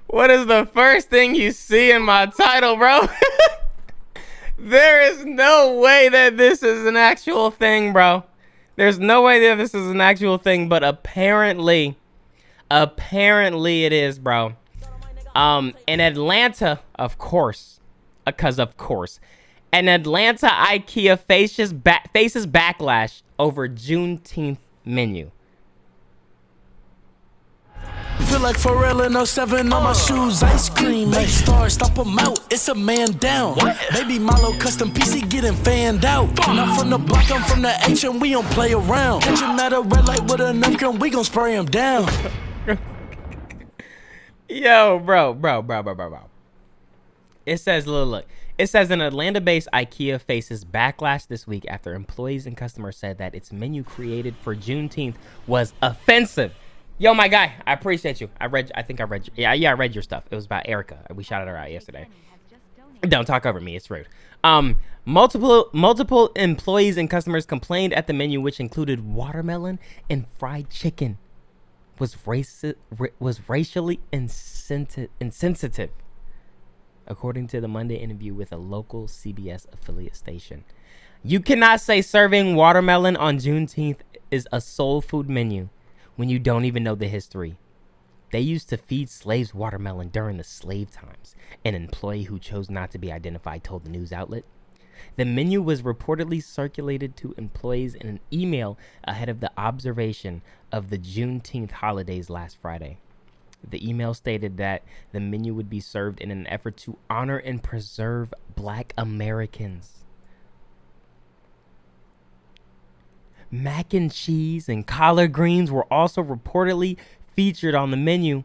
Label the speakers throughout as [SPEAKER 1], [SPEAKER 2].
[SPEAKER 1] What is the first thing you see in my title, bro? There is no way that this is an actual thing, bro. There's no way that this is an actual thing, but apparently it is, bro. In Atlanta, of course, an Atlanta IKEA faces backlash over Juneteenth menu.
[SPEAKER 2] Feel like Pharrell in '07 on my shoes, ice cream, make stars, stop them out, it's a man down. Baby Milo custom PC getting fanned out. Not from the block, I'm from the H and we don't play around. Catch him at a red light with a Nerf gun, we gon' spray him down.
[SPEAKER 1] Yo, bro. It says, look. It says an Atlanta-based IKEA faces backlash this week after employees and customers said that its menu created for Juneteenth was offensive. Yo, my guy, I appreciate you. I read your stuff. It was about Erica. We shouted her out yesterday. Don't talk over me. It's rude. Multiple employees and customers complained at the menu, which included watermelon and fried chicken, was racially insensitive, according to the Monday interview with a local CBS affiliate station. You cannot say serving watermelon on Juneteenth is a soul food menu when you don't even know the history. They used to feed slaves watermelon during the slave times, an employee who chose not to be identified told the news outlet. The menu was reportedly circulated to employees in an email ahead of the observation of the Juneteenth holidays last Friday. The email stated that the menu would be served in an effort to honor and preserve Black Americans. Mac and cheese and collard greens were also reportedly featured on the menu.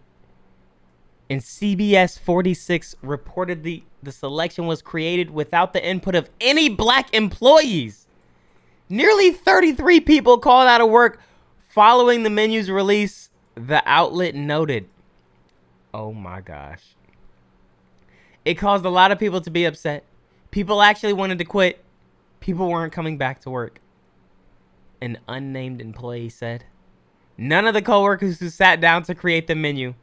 [SPEAKER 1] And CBS 46 reported the selection was created without the input of any Black employees. Nearly 33 people called out of work following the menu's release, the outlet noted. Oh my gosh. It caused a lot of people to be upset. People actually wanted to quit. People weren't coming back to work. An unnamed employee said. None of the coworkers who sat down to create the menu,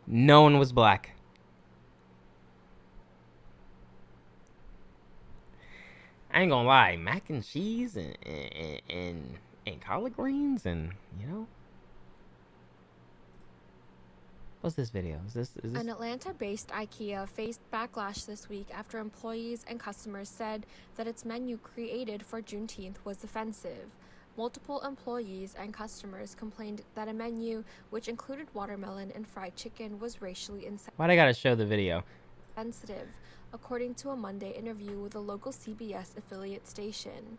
[SPEAKER 1] no one was Black. I ain't gonna lie, mac and cheese and collard greens and, you know. What's this video? Is this
[SPEAKER 3] An Atlanta-based IKEA faced backlash this week after employees and customers said that its menu created for Juneteenth was offensive. Multiple employees and customers complained that a menu which included watermelon and fried chicken was racially
[SPEAKER 1] Why they gotta show the video?
[SPEAKER 3] insensitive, according to a Monday interview with a local CBS affiliate station.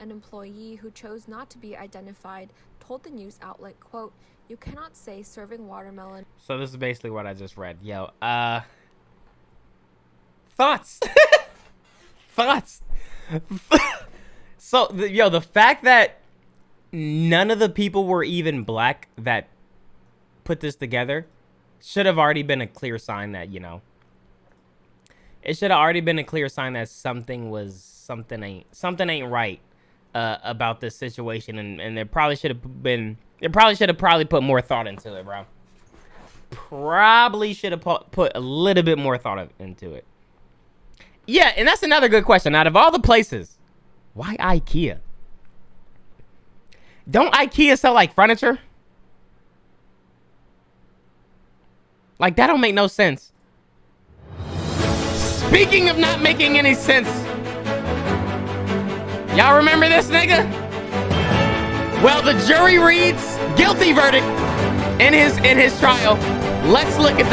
[SPEAKER 3] An employee who chose not to be identified told the news outlet, quote, "You cannot say serving watermelon."
[SPEAKER 1] So this is basically what I just read. Yo, thoughts? Thoughts? So, the fact that none of the people were even Black that put this together should have already been a clear sign that, you know, it should have already been a clear sign that something ain't right about this situation, and there probably should have put more thought into it, bro. Probably should have put a little bit more thought into it. Yeah, and that's another good question. Out of all the places, why IKEA? Don't IKEA sell like furniture? Like, that don't make no sense. Speaking of not making any sense, y'all remember this nigga? Well, the jury reads guilty verdict in his trial. Let's look at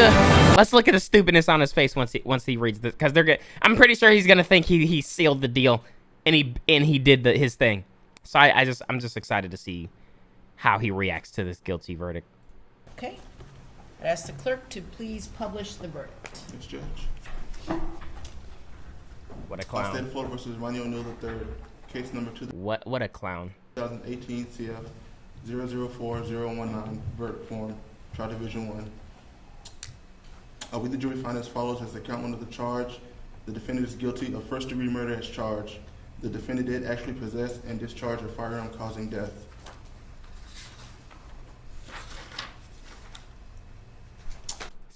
[SPEAKER 1] the stupidness on his face once he reads this, because I'm pretty sure he's gonna think he sealed the deal and he did his thing. So I'm just excited to see how he reacts to this guilty verdict.
[SPEAKER 4] Okay. I ask the clerk to please publish the verdict.
[SPEAKER 5] Yes, Judge.
[SPEAKER 1] What a clown.
[SPEAKER 5] Austin Ford versus Ronnie O'Neill III, case number 2.
[SPEAKER 1] What a clown.
[SPEAKER 5] 2018 CF 004019, verdict form, trial division 1. We the jury find as follows as the count 1 of the charge. The defendant is guilty of first-degree murder as charged. The defendant did actually possess and discharge a firearm causing death.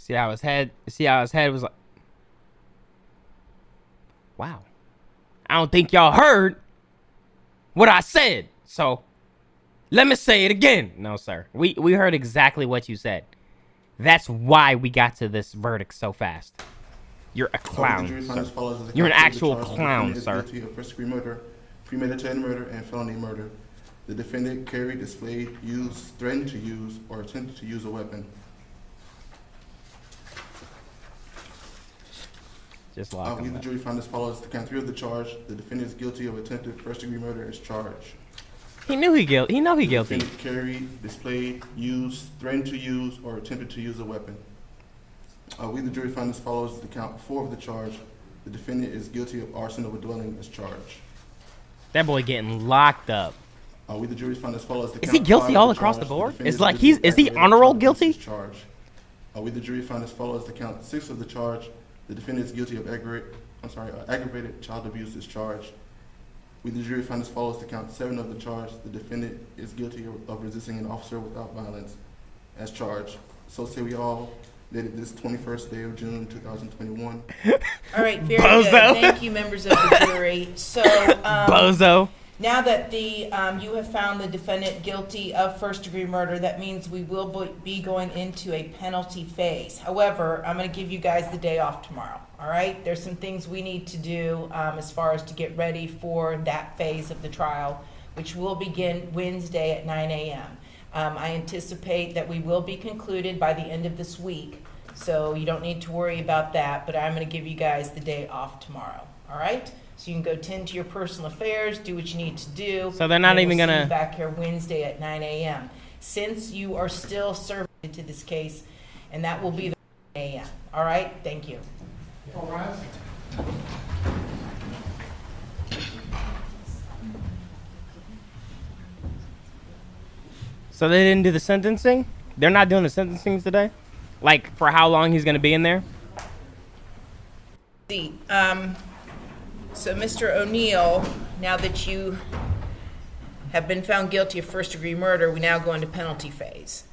[SPEAKER 1] See how his head was like, wow. I don't think y'all heard what I said. So let me say it again. No, sir. We heard exactly what you said. That's why we got to this verdict so fast. You're a clown, sir. You're an actual clown, sir.
[SPEAKER 5] Guilty of first-degree murder, premeditated murder, and felony murder. The defendant carried, displayed, used, threatened to use, or attempted to use a weapon.
[SPEAKER 1] Just lock
[SPEAKER 5] We,
[SPEAKER 1] him
[SPEAKER 5] the
[SPEAKER 1] up.
[SPEAKER 5] jury, find as follows: the count 3 of the charge, the defendant is guilty of attempted first-degree murder as charged.
[SPEAKER 1] He knew he guilty. He know he guilty.
[SPEAKER 5] Defendant carried, displayed, used, threatened to use, or attempted to use a weapon. We, the jury, find as follows: the count 4 of the charge, the defendant is guilty of arson of a dwelling as charged.
[SPEAKER 1] That boy getting locked up.
[SPEAKER 5] We, the jury, find as follows: the
[SPEAKER 1] Is he
[SPEAKER 5] count
[SPEAKER 1] guilty
[SPEAKER 5] 5
[SPEAKER 1] all
[SPEAKER 5] of the
[SPEAKER 1] across the
[SPEAKER 5] charge,
[SPEAKER 1] board?
[SPEAKER 5] defendant
[SPEAKER 1] It's like
[SPEAKER 5] guilty of
[SPEAKER 1] is he
[SPEAKER 5] aggravated
[SPEAKER 1] honor roll
[SPEAKER 5] child
[SPEAKER 1] guilty?
[SPEAKER 5] abuse charge. We, the jury, find as follows: the count 6 of the charge, the defendant is guilty of aggravated child abuse is charged. We, the jury, find as follows: the count 7 of the charge, the defendant is guilty of resisting an officer without violence as charged. So say we all dated this 21st day of June 2021.
[SPEAKER 4] All right, very
[SPEAKER 1] Bozo.
[SPEAKER 4] good. Thank you, members of the jury. So,
[SPEAKER 1] Bozo.
[SPEAKER 4] now that you have found the defendant guilty of first-degree murder, that means we will be going into a penalty phase. However, I'm going to give you guys the day off tomorrow, all right? There's some things we need to do as far as to get ready for that phase of the trial, which will begin Wednesday at 9 a.m. I anticipate that we will be concluded by the end of this week, so you don't need to worry about that, but I'm going to give you guys the day off tomorrow, all right? So you can go tend to your personal affairs, do what you need to do.
[SPEAKER 1] So they're not
[SPEAKER 4] and
[SPEAKER 1] even
[SPEAKER 4] we'll see
[SPEAKER 1] gonna-
[SPEAKER 4] you back here Wednesday at 9 a.m. Since you are still serving to this case, and that will be the 9 a.m. All right, thank you.
[SPEAKER 1] So they didn't do the sentencing? They're not doing the sentencing today? Like, for how long he's going to be in there?
[SPEAKER 4] See, so Mr. O'Neill, now that you have been found guilty of first-degree murder, we now go into penalty phase.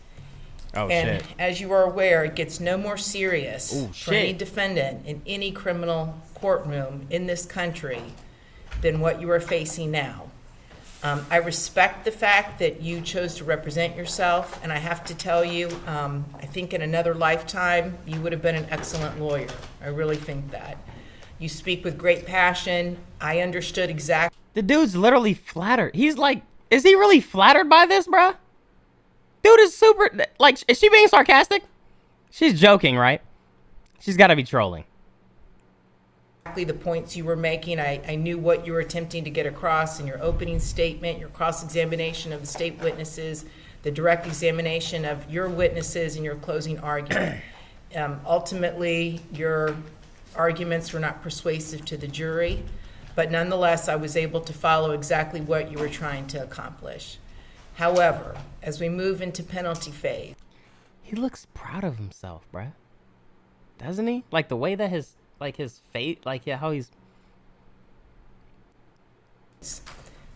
[SPEAKER 1] Oh,
[SPEAKER 4] And
[SPEAKER 1] shit.
[SPEAKER 4] as you are aware, it gets no more serious
[SPEAKER 1] Ooh,
[SPEAKER 4] for any
[SPEAKER 1] shit.
[SPEAKER 4] defendant in any criminal courtroom in this country than what you are facing now. I respect the fact that you chose to represent yourself, and I have to tell you, I think in another lifetime, you would have been an excellent lawyer. I really think that. You speak with great passion. I understood exactly.
[SPEAKER 1] The dude's literally flattered. He's like, is he really flattered by this, bruh? Dude is super, like, is she being sarcastic? She's joking, right? She's got to be trolling.
[SPEAKER 4] The points you were making. I knew what you were attempting to get across in your opening statement, your cross-examination of the state witnesses, the direct examination of your witnesses, and your closing argument. Ultimately, your arguments were not persuasive to the jury, but nonetheless, I was able to follow exactly what you were trying to accomplish. However, as we move into penalty phase,
[SPEAKER 1] He looks proud of himself, bruh. Doesn't he? Like, the way that his face, like, yeah, how he's...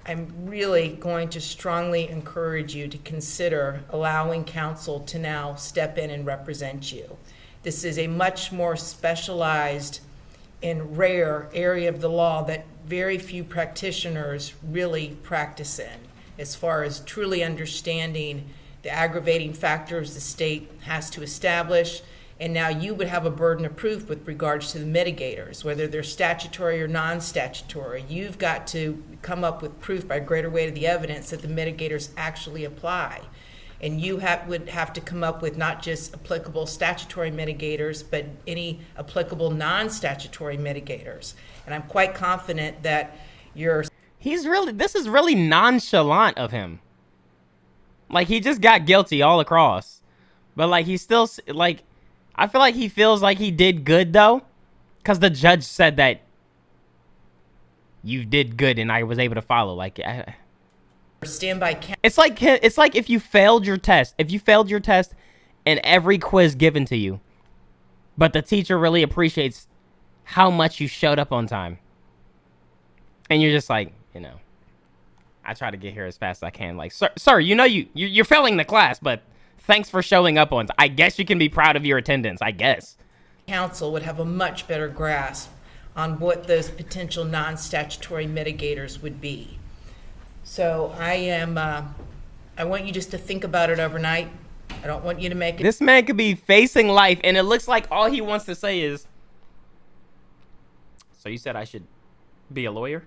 [SPEAKER 4] I'm really going to strongly encourage you to consider allowing counsel to now step in and represent you. This is a much more specialized and rare area of the law that very few practitioners really practice in, as far as truly understanding the aggravating factors the state has to establish. And now you would have a burden of proof with regards to the mitigators, whether they're statutory or non-statutory. You've got to come up with proof by greater weight of the evidence that the mitigators actually apply. And you would have to come up with not just applicable statutory mitigators, but any applicable non-statutory mitigators. And I'm quite confident that
[SPEAKER 1] This is really nonchalant of him. Like, he just got guilty all across. But, like, he's still, like... I feel like he feels like he did good, though, because the judge said that you did good and I was able to follow. Like,
[SPEAKER 4] standby
[SPEAKER 1] it's like if you failed your test. If you failed your test in every quiz given to you, but the teacher really appreciates how much you showed up on time. And you're just like, you know, I try to get here as fast as I can. Like, sir, you know you're failing the class, but Thanks for showing up on. I guess you can be proud of your attendance, I guess.
[SPEAKER 4] Council would have a much better grasp on what those potential non-statutory mitigators would be. So I want you just to think about it overnight. I don't want you to make it.
[SPEAKER 1] This man could be facing life, and it looks like all he wants to say is, so you said I should be a lawyer?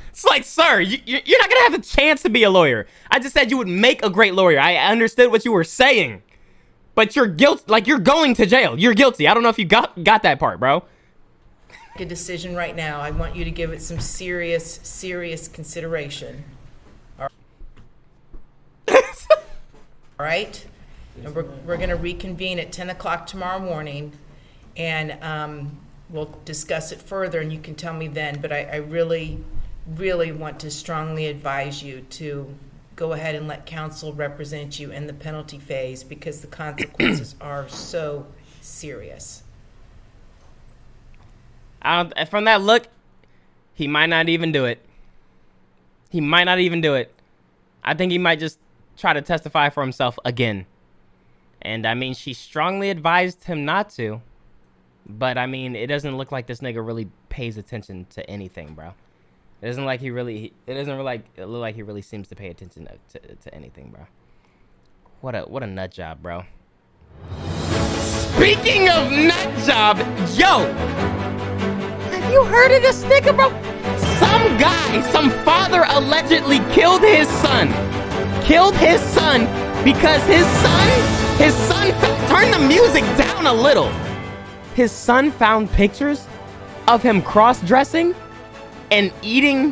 [SPEAKER 1] It's like, sir, you're not gonna have a chance to be a lawyer. I just said you would make a great lawyer. I understood what you were saying, but you're guilty. Like, you're going to jail. You're guilty. I don't know if you got that part, bro.
[SPEAKER 4] Make a decision right now. I want you to give it some serious consideration. All right? And we're going to reconvene at 10 o'clock tomorrow morning, and we'll discuss it further, and you can tell me then. But I really want to strongly advise you to go ahead and let counsel represent you in the penalty phase, because the consequences are so serious.
[SPEAKER 1] From that look, he might not even do it. He might not even do it. I think he might just try to testify for himself again. And I mean, she strongly advised him not to. But I mean, it doesn't look like this nigga really pays attention to anything, bro. It doesn't look like he really seems to pay attention to anything, bro. What a nut job, bro. Speaking of nut job, yo, have you heard of this nigga, bro? Some father allegedly killed his son. Because his son, turn the music down a little. His son found pictures of him cross-dressing and eating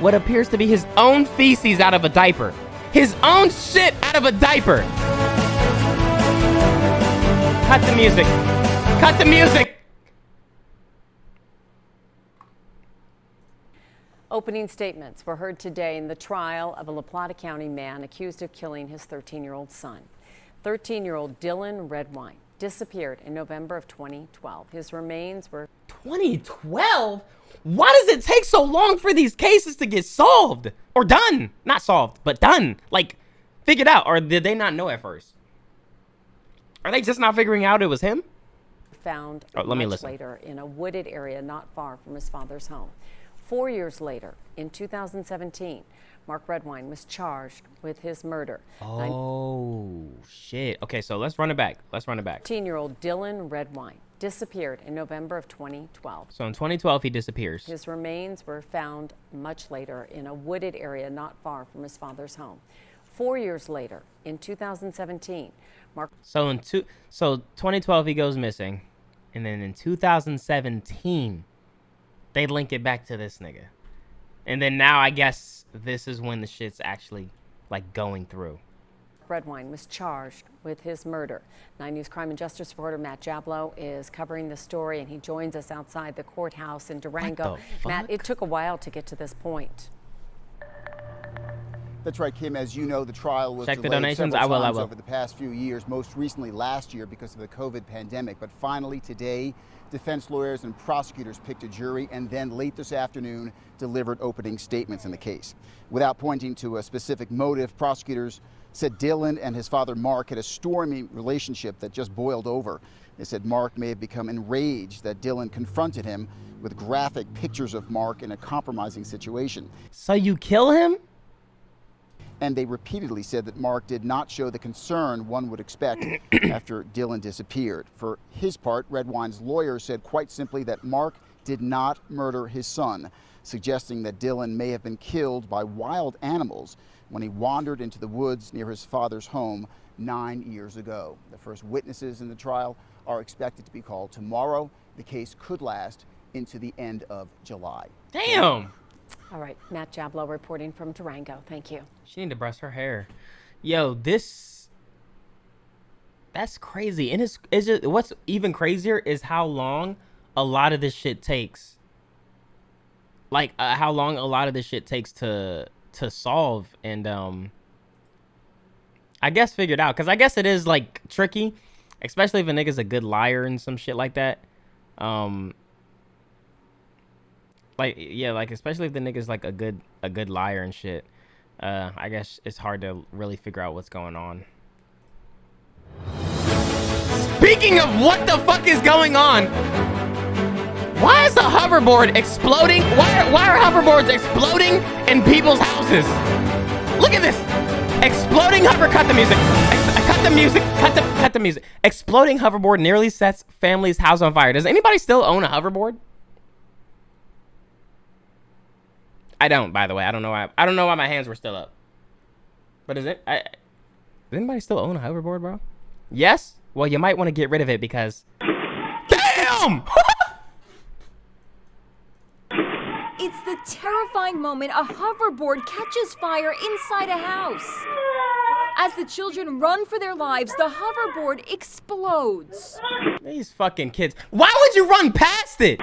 [SPEAKER 1] what appears to be his own feces out of a diaper. His own shit out of a diaper. Cut the music. Cut the music.
[SPEAKER 6] Opening statements were heard today in the trial of a La Plata County man accused of killing his 13-year-old son. 13-year-old Dylan Redwine disappeared in November of 2012. His remains were...
[SPEAKER 1] 2012? Why does it take so long for these cases to get solved? Or done? Not solved, but done. Like, figured out. Or did they not know at first? Are they just not figuring out it was him?
[SPEAKER 6] Found
[SPEAKER 1] much
[SPEAKER 6] later in a wooded area not far from his father's home. 4 years later, in 2017, Mark Redwine was charged with his murder.
[SPEAKER 1] Oh, shit. Okay, so let's run it back.
[SPEAKER 6] 13-year-old Dylan Redwine disappeared in November of 2012.
[SPEAKER 1] So in 2012, he disappears.
[SPEAKER 6] His remains were found much later in a wooded area not far from his father's home. 4 years later, in 2017,
[SPEAKER 1] So 2012, he goes missing. And then in 2017, they link it back to this nigga. And then now I guess this is when the shit's actually like going through.
[SPEAKER 6] Redwine was charged with his murder. 9 News crime and justice reporter Matt Jablow is covering the story, and he joins us outside the courthouse in Durango. Matt, it took a while to get to this point.
[SPEAKER 7] That's right, Kim. As you know, the trial was
[SPEAKER 1] Check the
[SPEAKER 7] delayed
[SPEAKER 1] donations.
[SPEAKER 7] several
[SPEAKER 1] I
[SPEAKER 7] times
[SPEAKER 1] will.
[SPEAKER 7] over the past few years, most recently last year because of the COVID pandemic. But finally today, defense lawyers and prosecutors picked a jury and then late this afternoon delivered opening statements in the case. Without pointing to a specific motive, prosecutors said Dylan and his father Mark had a stormy relationship that just boiled over. They said Mark may have become enraged that Dylan confronted him with graphic pictures of Mark in a compromising situation.
[SPEAKER 1] So you kill him?
[SPEAKER 7] And they repeatedly said that Mark did not show the concern one would expect after Dylan disappeared. For his part, Redwine's lawyer said quite simply that Mark did not murder his son, suggesting that Dylan may have been killed by wild animals when he wandered into the woods near his father's home 9 years ago. The first witnesses in the trial are expected to be called tomorrow. The case could last into the end of July.
[SPEAKER 1] Damn.
[SPEAKER 6] All right, Matt Jablow reporting from Durango. Thank you.
[SPEAKER 1] She need to brush her hair. Yo, that's crazy. And it's just, what's even crazier is how long a lot of this shit takes. Like how long a lot of this shit takes to solve and I guess figured out, because I guess it is like tricky, especially if a nigga's a good liar and some shit like that. Like, yeah, like especially if the nigga's like a good liar and shit. I guess it's hard to really figure out what's going on. Speaking of what the fuck is going on, why is the hoverboard exploding? Why are hoverboards exploding in people's houses? Look at this. Exploding hover. Cut the music. Cut the music. Cut the music. Exploding hoverboard nearly sets family's house on fire. Does anybody still own a hoverboard? I don't, by the way. I don't know why my hands were still up. But does anybody still own a hoverboard, bro? Yes? Well, you might want to get rid of it because... Damn!
[SPEAKER 8] It's the terrifying moment a hoverboard catches fire inside a house. As the children run for their lives, the hoverboard explodes.
[SPEAKER 1] These fucking kids. Why would you run past it?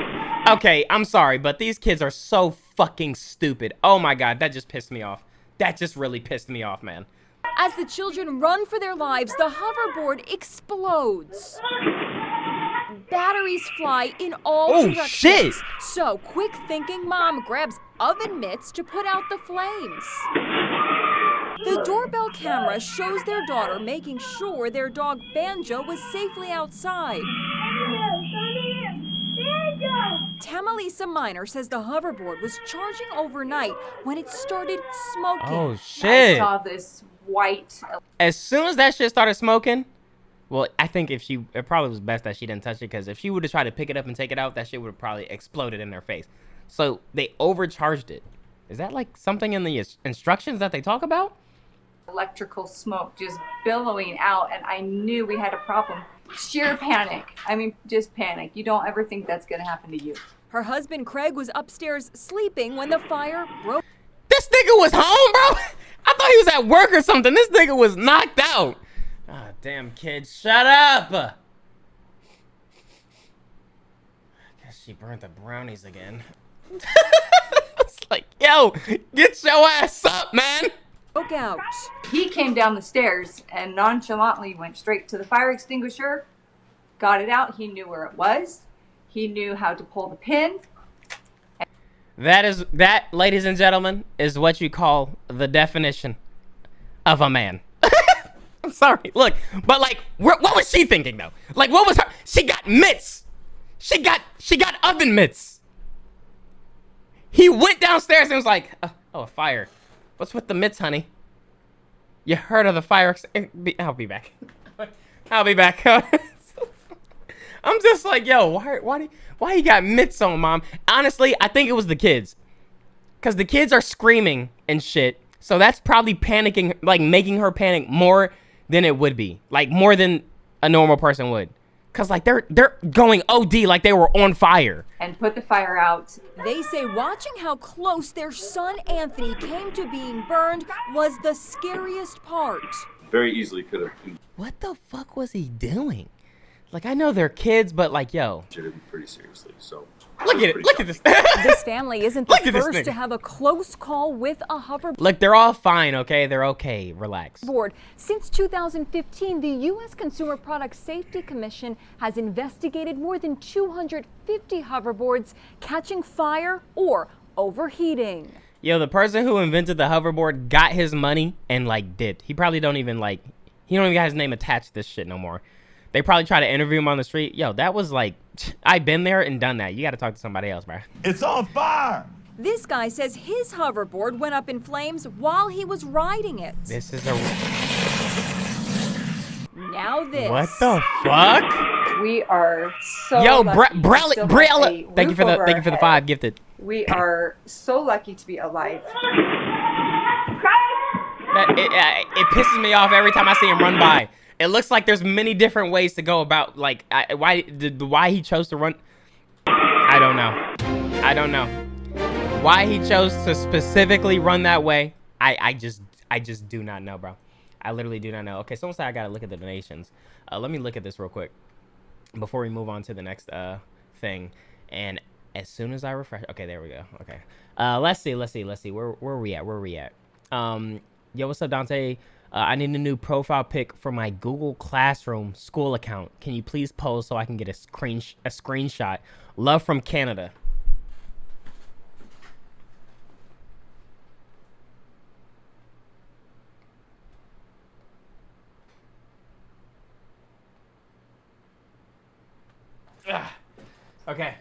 [SPEAKER 1] Okay, I'm sorry, but these kids are so fucking stupid. Oh my God, that just pissed me off. That just really pissed me off, man.
[SPEAKER 8] As the children run for their lives, the hoverboard explodes. Batteries fly in all directions.
[SPEAKER 1] Shit!
[SPEAKER 8] So, quick thinking mom grabs oven mitts to put out the flames. The doorbell camera shows their daughter making sure their dog Banjo was safely outside. Tamalisa Minor says the hoverboard was charging overnight when it started smoking.
[SPEAKER 1] Oh shit!
[SPEAKER 9] I saw this white.
[SPEAKER 1] As soon as that shit started smoking, well, I think it probably was best that she didn't touch it, because if she would have tried to pick it up and take it out, that shit would have probably exploded in their face. So they overcharged it. Is that like something in the instructions that they talk about?
[SPEAKER 9] Electrical smoke just billowing out, and I knew we had a problem. Sheer panic. I mean, just panic. You don't ever think that's gonna happen to you.
[SPEAKER 8] Her husband Craig was upstairs sleeping when the fire broke.
[SPEAKER 1] This nigga was home, bro. I thought he was at work or something. This nigga was knocked out. Ah, damn kids, shut up. I guess she burnt the brownies again. It's like, yo, get your ass up, man.
[SPEAKER 8] Broke out.
[SPEAKER 9] He came down the stairs and nonchalantly went straight to the fire extinguisher, got it out. He knew where it was. He knew how to pull the pin.
[SPEAKER 1] That, ladies and gentlemen, is what you call the definition of a man. I'm sorry. Look, but like, what was she thinking though? Like, what was her? She got mitts. She got oven mitts. He went downstairs and was like, oh, a fire. What's with the mitts, honey? You heard of the fire? I'll be back. I'll be back. I'm just like, yo, why you got mitts on, mom? Honestly, I think it was the kids. Because the kids are screaming and shit. So that's probably panicking, like making her panic more than it would be. Like more than a normal person would. Because like they're going OD like they were on fire.
[SPEAKER 9] And put the fire out.
[SPEAKER 8] They say watching how close their son Anthony came to being burned was the scariest part.
[SPEAKER 10] Very easily could have.
[SPEAKER 1] What the fuck was he doing? Like, I know they're kids, but like, yo.
[SPEAKER 10] Should have been pretty seriously, so.
[SPEAKER 1] Look at it, look at this.
[SPEAKER 8] This family isn't the first to have a close call with a hoverboard.
[SPEAKER 1] Look, they're all fine, okay? They're okay, relax.
[SPEAKER 8] Since 2015, the U.S. Consumer Product Safety Commission has investigated more than 250 hoverboards catching fire or overheating.
[SPEAKER 1] Yo, the person who invented the hoverboard got his money and like dipped. He probably don't even got his name attached to this shit no more. They probably try to interview him on the street. Yo, that was like, I've been there and done that. You got to talk to somebody else, bro.
[SPEAKER 11] It's on fire.
[SPEAKER 8] This guy says his hoverboard went up in flames while he was riding it.
[SPEAKER 1] This is
[SPEAKER 8] Now this.
[SPEAKER 1] What the fuck?
[SPEAKER 9] We are so
[SPEAKER 1] Yo,
[SPEAKER 9] lucky.
[SPEAKER 1] Briella. Thank you for the 5 gifted.
[SPEAKER 9] We are so lucky to be alive.
[SPEAKER 1] It pisses me off every time I see him run by. It looks like there's many different ways to go about, like, why he chose to run. I don't know. Why he chose to specifically run that way, I just do not know, bro. I literally do not know. Okay, someone said I gotta look at the donations. Let me look at this real quick before we move on to the next thing. And as soon as I refresh, okay, there we go. Okay, let's see. Where we at? Yo, what's up, Dante? I need a new profile pic for my Google Classroom school account. Can you please post so I can get a screenshot? Love from Canada. Okay.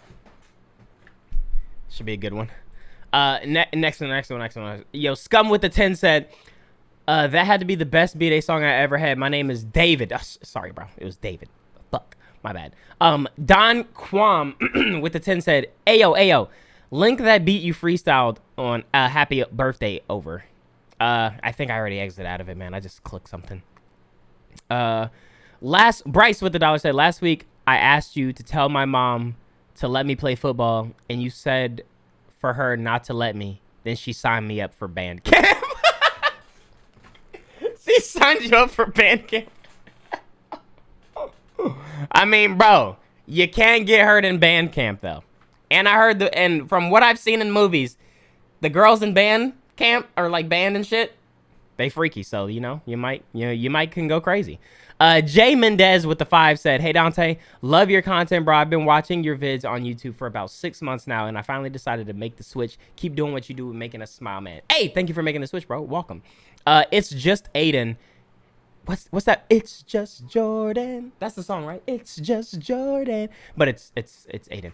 [SPEAKER 1] Should be a good one. Next one. Yo, Scum with the 10 said, that had to be the best B-Day song I ever had. My name is David. Sorry, bro. It was David. Fuck. My bad. Don Quam with the 10 said, Ayo. Link that beat you freestyled on Happy Birthday over. I think I already exited out of it, man. I just clicked something. Bryce with the $1 said, last week I asked you to tell my mom to let me play football, and you said for her not to let me. Then she signed me up for band camp. She signed you up for band camp. I mean, bro, you can't get hurt in band camp though. And I heard and from what I've seen in movies, the girls in band camp or like band and shit, they freaky. So you might can go crazy. Jay Mendez with the 5 said, hey Dante, love your content, bro. I've been watching your vids on YouTube for about 6 months now, and I finally decided to make the switch. Keep doing what you do with making us smile, man. Hey, thank you for making the switch, bro. Welcome. It's just Aiden. What's that? It's just Jordan. That's the song, right? It's just Jordan. But it's Aiden.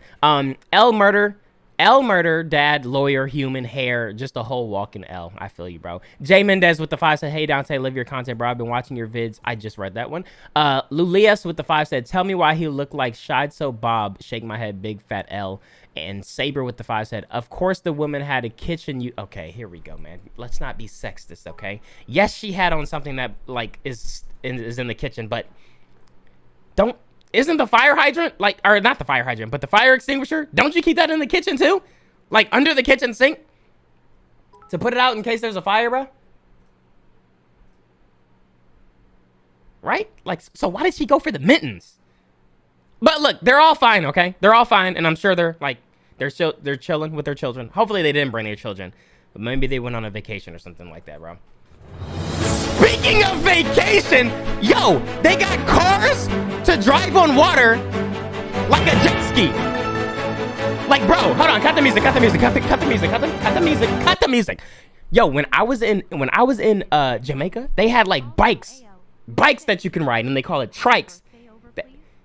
[SPEAKER 1] L murder, dad, lawyer, human, hair, just a whole walking L. I feel you, bro. Jay Mendez with the 5 said, hey Dante, love your content, bro. I've been watching your vids. I just read that one. Lulias with the 5 said, tell me why he looked like Shideso Bob. Shake my head, big fat L. And Saber with the 5 said, of course the woman had a kitchen. Okay, here we go, man. Let's not be sexist, okay? Yes, she had on something that like is in the kitchen, but isn't the fire hydrant or not the fire hydrant, but the fire extinguisher? Don't you keep that in the kitchen too? Like under the kitchen sink to put it out in case there's a fire, bro? Right? Like, so why did she go for the mittens? But look, they're all fine, okay? They're all fine, and I'm sure they're chilling with their children. Hopefully they didn't bring their children, but maybe they went on a vacation or something like that, bro. Speaking of vacation, yo, they got cars to drive on water like a jet ski. Like, bro, hold on, cut the music. Yo, when I was in Jamaica, they had like bikes that you can ride, and they call it trikes.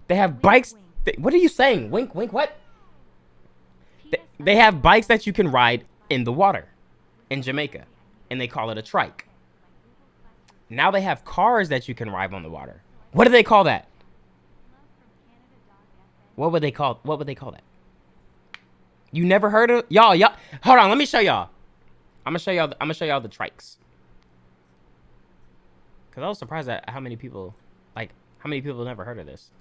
[SPEAKER 1] They have bikes. What are you saying? Wink, what? They have bikes that you can ride in the water in Jamaica, and they call it a trike. Now they have cars that you can ride on the water. What do they call that? What would they call that? You never heard of y'all? Hold on, let me show y'all. I'm gonna show y'all the trikes. Cause I was surprised at how many people never heard of this.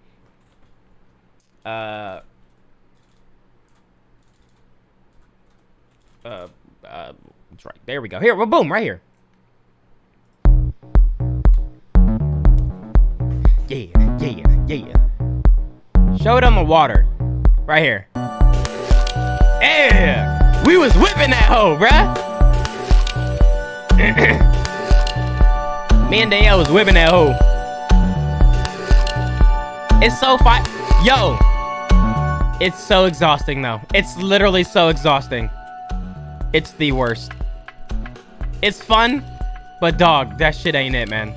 [SPEAKER 1] Trike. There we go. Here, well, boom, right here. Yeah. Show it on the water. Right here. Yeah! We was whipping that hoe, bruh! Me and Danielle was whipping that hoe. It's so fun. Yo! It's so exhausting, though. It's literally so exhausting. It's the worst. It's fun, but dog, that shit ain't it, man.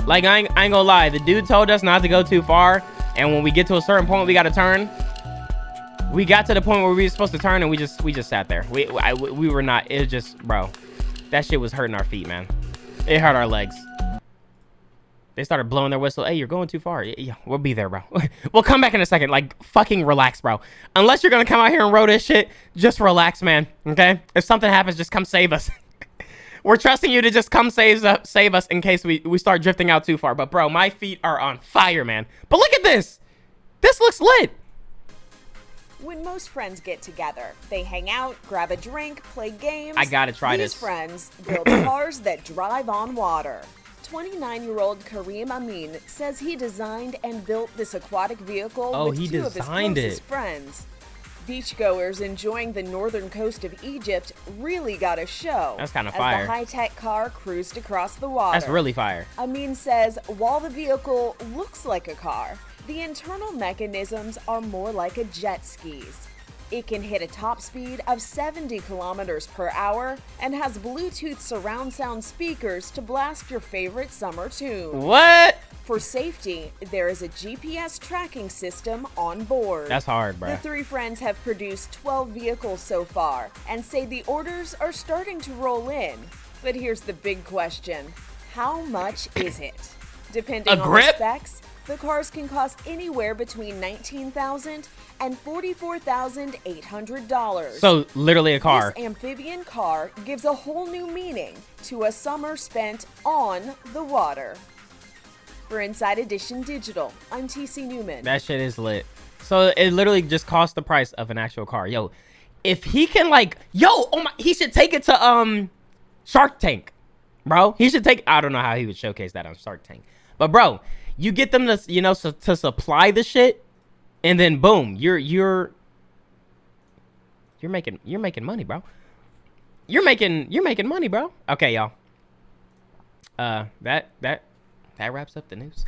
[SPEAKER 1] Like, I ain't gonna lie. The dude told us not to go too far. And when we get to a certain point, we got to turn. We got to the point where we were supposed to turn, and we just sat there. We were not. It was just, bro. That shit was hurting our feet, man. It hurt our legs. They started blowing their whistle. Hey, you're going too far. Yeah, we'll be there, bro. We'll come back in a second. Like, fucking relax, bro. Unless you're gonna come out here and row this shit, just relax, man. Okay? If something happens, just come save us. We're trusting you to just come save us in case we start drifting out too far. But, bro, my feet are on fire, man. But look at this. This looks lit.
[SPEAKER 11] When most friends get together, they hang out, grab a drink, play games.
[SPEAKER 1] I gotta try this.
[SPEAKER 11] These friends build cars that drive on water. 29-year-old Kareem Amin says he designed and built this aquatic vehicle with two of his closest friends. Beachgoers enjoying the northern coast of Egypt really got a show.
[SPEAKER 1] That's kind of fire.
[SPEAKER 11] As the high-tech car cruised across the water.
[SPEAKER 1] That's really fire.
[SPEAKER 11] Amin says while the vehicle looks like a car, the internal mechanisms are more like a jet ski's. It can hit a top speed of 70 kilometers per hour and has Bluetooth surround sound speakers to blast your favorite summer tune.
[SPEAKER 1] What?
[SPEAKER 11] For safety, there is a GPS tracking system on board.
[SPEAKER 1] That's hard, bro.
[SPEAKER 11] The three friends have produced 12 vehicles so far and say the orders are starting to roll in. But here's the big question. How much is it? Depending on the specs, the cars can cost anywhere between $19,000 and $44,800.
[SPEAKER 1] So literally a car.
[SPEAKER 11] This amphibian car gives a whole new meaning to a summer spent on the water. For Inside Edition Digital, I'm TC Newman.
[SPEAKER 1] That shit is lit. So it literally just costs the price of an actual car. Yo, if he can like, he should take it to Shark Tank, bro. He should take. I don't know how he would showcase that on Shark Tank, but bro, you get them to to supply the shit, and then boom, you're making money, bro. You're making money, bro. Okay, y'all. That wraps up the news.